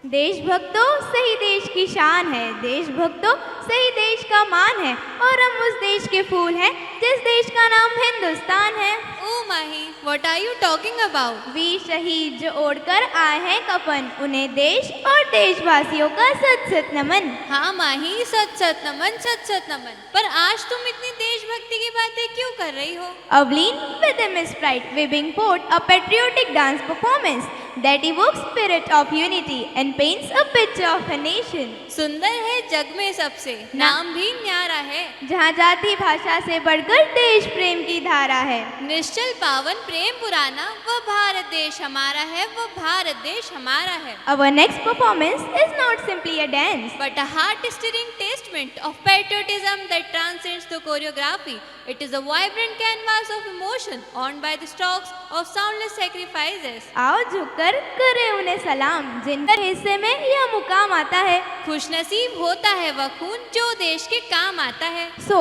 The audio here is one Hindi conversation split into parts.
देशभक्तों सही देश की शान है, देशभक्तों सही देश का मान है, और हम उस देश के फूल हैं जिस देश का नाम हिंदुस्तान है। ओ माही, what are you talking about? वीर शहीद जो ओढ़कर आए हैं कफन, उन्हें देश और देशवासियों का सत सत नमन। हाँ माही, सत सत नमन, सत सत नमन। पर आज तुम इतनी देशभक्ति की बातें क्यों कर रही हो? Evelyn, with immense pride, we bring forth a patriotic dance performance that evokes spirit of unity and paints a picture of a nation. सुंदर है जग में सबसे, नाम भी न्यारा है, जहाँ जाति भाषा से बढ़कर देश प्रेम की धारा है। निश्चल पावन प्रेम पुराना, वो भारत देश हमारा है, वो भारत देश हमारा है। Our next performance is not simply a dance, but a heart-stirring testament of patriotism that transcends the choreography. It is a vibrant canvas of emotion owned by the strokes of soundless sacrifices. आओ झुककर करें उन्हें सलाम, जिनके हिस्से में यह मुकाम आता है। खुशनसीब होता है वह खून जो देश के काम आता है। So,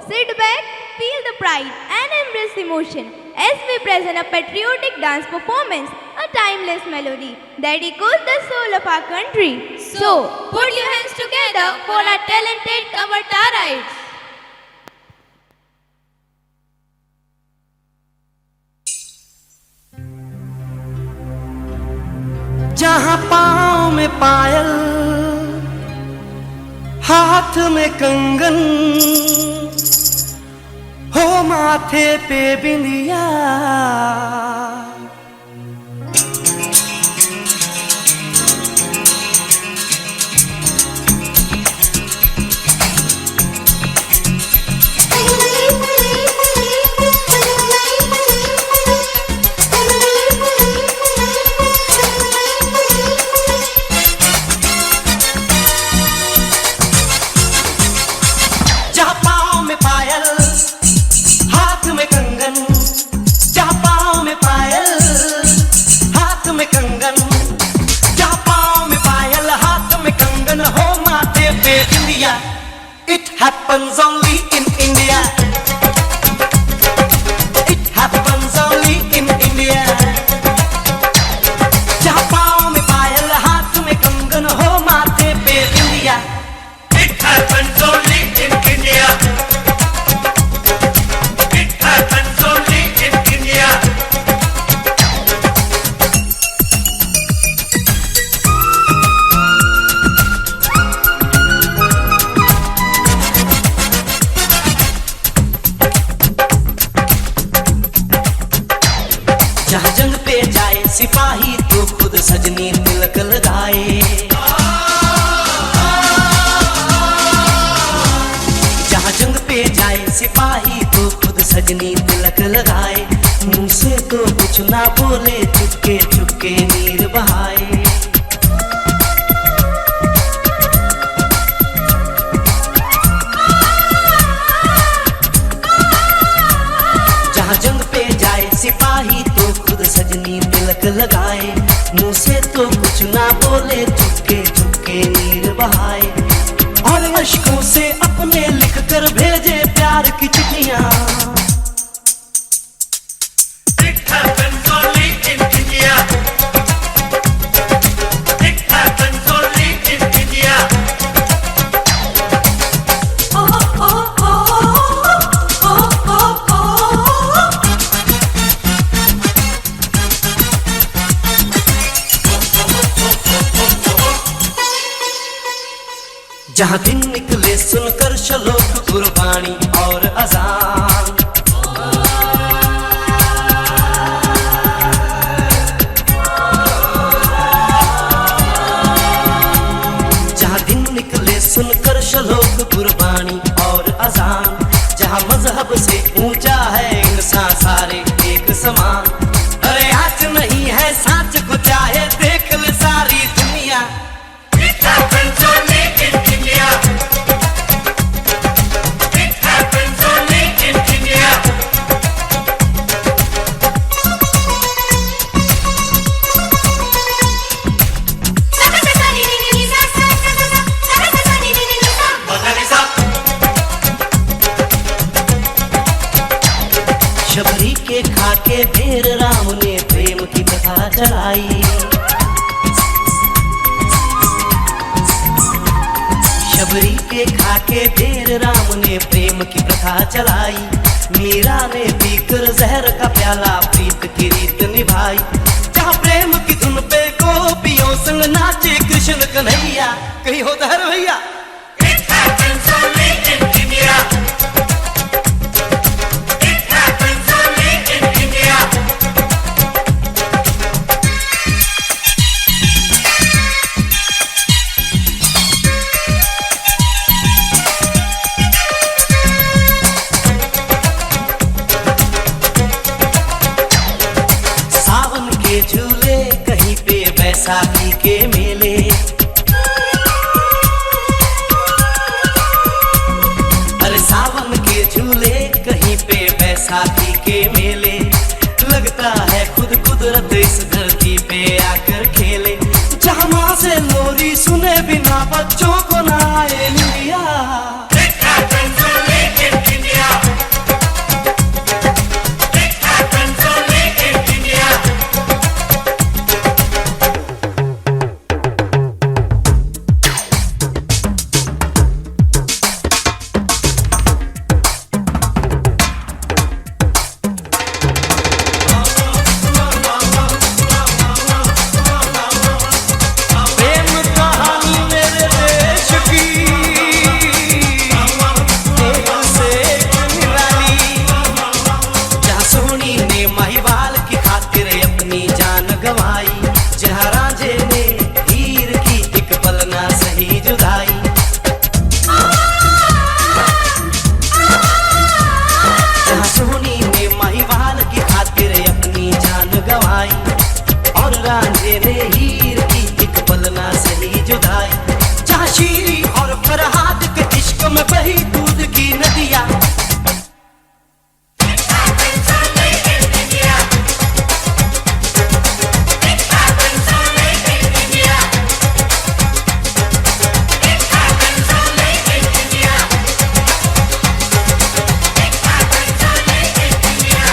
sit back, feel the pride and embrace emotion as we present a patriotic dance performance, a timeless melody that echoes the soul of our country. So, put your hands together for our talented Kavatarites. जहाँ पाँव में पायल, हाथ में कंगन, हो माथे पे बिंदिया, It happens only in India. It happens only in India. जहाँ पाँव में पायल, हाथ में कंगन, हो माथे पे बिंदिया। It happens only in India. It happens only in India. जहाँ जंग पे जाए सिपाही तो खुद सजनी तिलक लगाए। जहाँ जंग पे जाए सिपाही तो खुद सजनी तिलक लगाए। मुंह से तो कुछ ना बोले, चुपके चुपके नीर बहाए। जहाँ जंग पे जाए सिपाही तो खुद सजनी तिलक लगाए। मुंह से तो कुछ ना बोले, चुपके चुपके नीर बहाए। और अश्कों से अपने लिख कर भेजे प्यार की चिट्ठियां। It happens only in India. It happens only in India. जहाँ दिन निकले सुनकर श्लोक, गुरबानी और अजान। जहाँ दिन निकले सुनकर श्लोक, गुरबानी और अजान। जहाँ मजहब से ऊंचा है इंसान सारे एक समान। अरे आज नहीं है साच को चाहे देख ले सारी दुनिया। It happens only in India. It happens only in India. Shabari के खाके ढेर सबरी के खाके ढेर राम ने प्रेम की प्रथा चलाई। मीरा ने पीकर जहर का प्याला प्रीत की रीत निभाई। जहाँ प्रेम की धुन पे गोपियों संग नाचे कृष्ण कन्हैया, कहीं होता है भैया। It happens only in India. It happens only in India. सावन के झूले कहीं पे बैसाखी के मेले, अरे सावन के झूले कहीं पे बैसाखी के मेले। लगता है खुद कुदरत इस धरती पे आकर खेले। जहाँ माँ से लोरी सुने बिना बच्चों को ना आए निंदिया। It happens only in India. It happens only in India. प्रेम कहानी मेरे देश की एक से एक निराली। जहाँ सोनी ने महिवाल की खातिर अपनी जान गंवाई। जहाँ रांझे ने हीर की एक पल ना सही जुदाई। जहाँ सोनी ने महिवाल की खातिर अपनी जान गंवाई और रांझे ने हीर की एक पल ना सही जुदाई। जहाँ शीरी और फरहाद के इश्क में बही दूध की नदियाँ। It happens only in India. It happens only in India. It happens only in India. It happens only in India.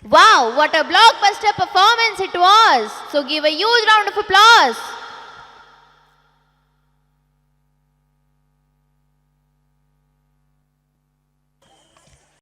Wow, what a blockbuster performance it was! So give a huge round of applause.